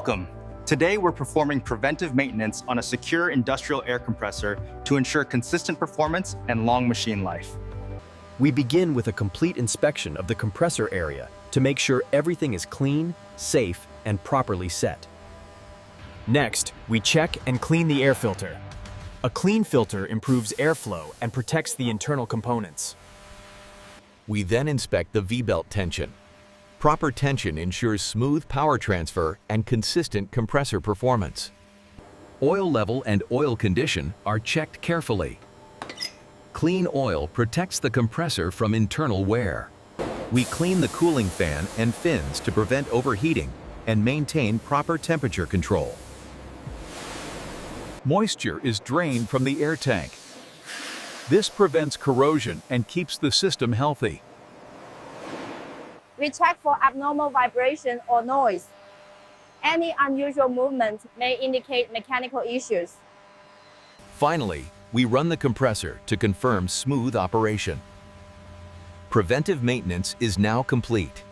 Welcome. Today we're performing preventive maintenance on a secure industrial air compressor to ensure consistent performance and long machine life. We begin with a complete inspection of the compressor area to make sure everything is clean, safe, and properly set. Next, we check and clean the air filter. A clean filter improves airflow and protects the internal components. We then inspect the V-belt tension. Proper tension ensures smooth power transfer and consistent compressor performance. Oil level and oil condition are checked carefully. Clean oil protects the compressor from internal wear. We clean the cooling fan and fins to prevent overheating and maintain proper temperature control. Moisture is drained from the air tank. This prevents corrosion and keeps the system healthy. We check for abnormal vibration or noise. Any unusual movement may indicate mechanical issues. Finally, we run the compressor to confirm smooth operation. Preventive maintenance is now complete.